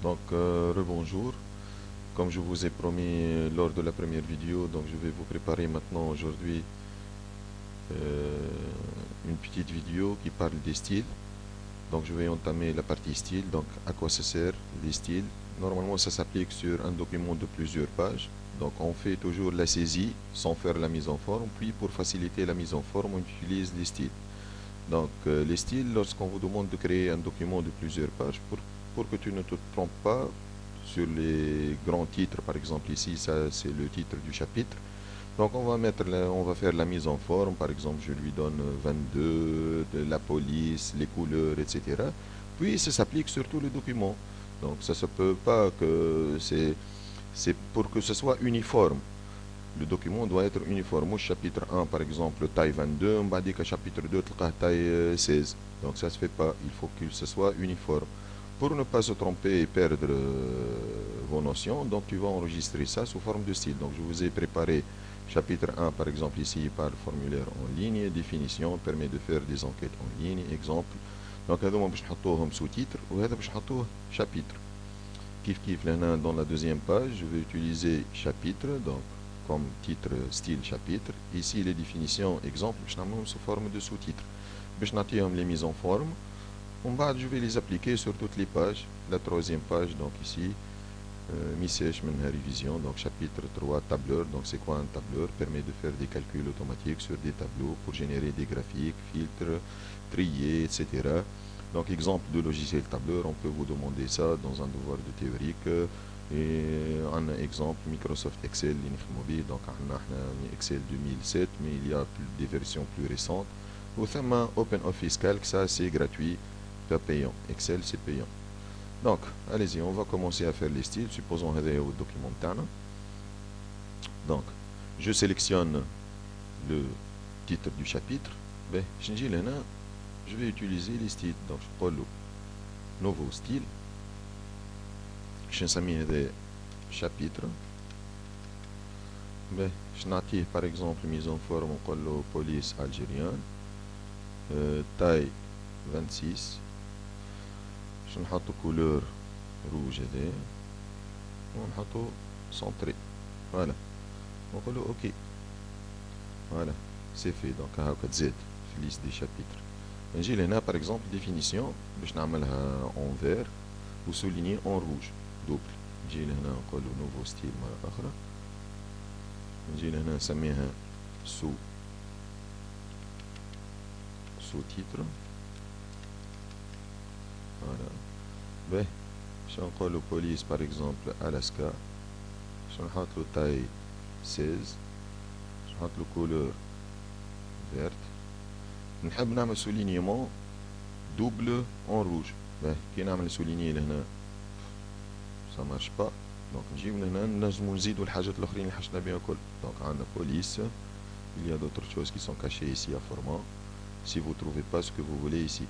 Donc, rebonjour. Comme je vous ai promis lors de la première vidéo, donc je vais vous préparer maintenant aujourd'hui une petite vidéo qui parle des styles. Donc, je vais entamer la partie style. Donc, à quoi ça sert les styles? Normalement, ça s'applique sur un document de plusieurs pages. Donc, on fait toujours la saisie sans faire la mise en forme. Puis, pour faciliter la mise en forme, on utilise les styles. Donc, les styles, lorsqu'on vous demande de créer un document de plusieurs pages, pour que tu ne te trompes pas sur les grands titres, par exemple ici, ça c'est le titre du chapitre. Donc, on va faire la mise en forme, par exemple, je lui donne 22, de la police, les couleurs, etc. Puis, ça s'applique sur tout le document. Donc, ça se peut pas que c'est pour que ce soit uniforme. Le document doit être uniforme. Au chapitre 1, par exemple, taille 22, on va dire que chapitre 2, taille 16. Donc ça ne se fait pas. Il faut que ce soit uniforme. Pour ne pas se tromper et perdre vos notions, donc tu vas enregistrer ça sous forme de style. Donc je vous ai préparé chapitre 1, par exemple, ici par le formulaire en ligne. Définition permet de faire des enquêtes en ligne. Exemple. Donc هذوما باش نحطوهم sous-titre وهذا باش نحطوه chapitre. Kif kif là dans la deuxième page, je vais utiliser chapitre, donc comme titre style chapitre. Ici les définitions exemple, je n'ai sous forme de sous-titres. Je n'ai les mises en forme. En bas, je vais les appliquer sur toutes les pages. La troisième page, donc ici, mi-sèche, révision, donc chapitre 3, tableur. Donc c'est quoi un tableur? Permet de faire des calculs automatiques sur des tableaux pour générer des graphiques, filtres, trier, etc. Donc exemple de logiciel tableur, on peut vous demander ça dans un devoir de théorique. Et un exemple Microsoft Excel mobile, donc on a Excel 2007, mais il y a des versions plus récentes. Ou OpenOffice Calc, ça c'est gratuit, pas payant. Excel c'est payant. Donc, allez-y, on va commencer à faire les styles. Supposons هذا هو الدوكيمون بتاعنا. Donc, je sélectionne le titre du chapitre. Ben, je vais utiliser les styles. Donc, je prends le nouveau style. Je vais chapitre. Ben, je vais par exemple mise en forme le police algérienne. Taille 26. Je vais mettre couleur rouge هذا ونحطو centré. Voilà. On va OK. Voilà. C'est fait. Donc, هاكا تزاد في liste des chapitres. نجي لهنا par exemple définition باش نعملها en vert ou souligner en rouge double. نجي لهنا نقولو nouveau style مرة أخرى. نجي لهنا نسميها sous-titre. Voilà. باهي باش نقولو police par exemple Alaska. باش نحطلو taille 16. باش نحطلو couleur verte. نحب نعمل soulignement double en rouge. باهي كي نعمل souligner لهنا ça marche pas. Donc نجيو لهنا نجمو نزيدو الحاجات الأخرين اللي حشنا بها الكل. Donc عندنا police. Il y a d'autres choses qui sont cachées ici à format. Si vous ne trouvez pas ce que vous voulez ici.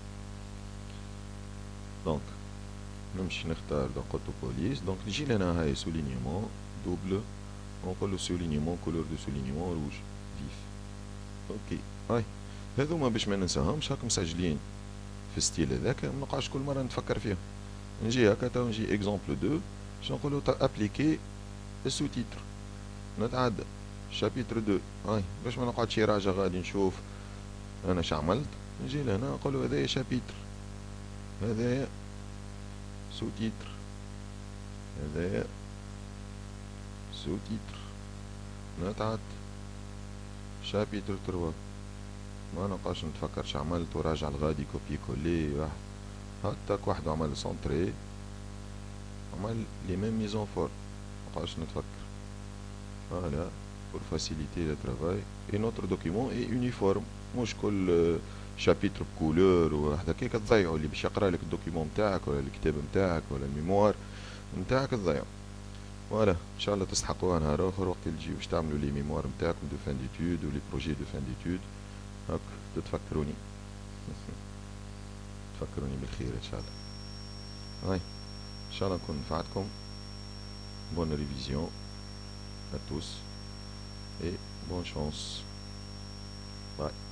Donc نمشي نختار donc قلتو police. Donc نجي لهنا هاي soulignement double. ونقولو soulignement couleur de soulignement rouge vif. اوكي هاي هذوما باش ما ننساهمش هاك مسجلين في الستيل هذاك ما نبقاش كل مره نتفكر فيهم. نجي هكا تو نجي اكزومبل 2 باش نقولو ابليكي السو تيتر. نتعدى شابيتر 2 هاي باش ما نقعدش راجع غادي نشوف انا شعملت. نجي لهنا نقولو هذايا شابيتر هذايا سو تيتر هذايا سو تيتر. نتعد شابيتر 3 ما نبقاش نتفكر شعملت وراجع الغادي كوبي كولي هاتاك واحد عمل سونتري عمل لي ميم ميزون فور مبقاش نتفكر. فوالا pour faciliter le travail et notre document est uniforme مش كل شابيتر بكولور وهذا كيك تضيعوا اللي باش يقرا لك الدوكيمون نتاعك ولا الكتاب نتاعك ولا الميموار نتاعك تضيعوا. فوالا ان شاء الله تستحقوها نهار اخر وقت اللي تجيو باش تعملوا لي ميموار نتاعكم دو فان ديتود ولي بروجي دو فان ديتود هاك تتفكروني. تفكروني بالخير ان شاء الله. هاي ان شاء الله نكون نفعتكم. Bonne révision à tous et bonne chance. Bye.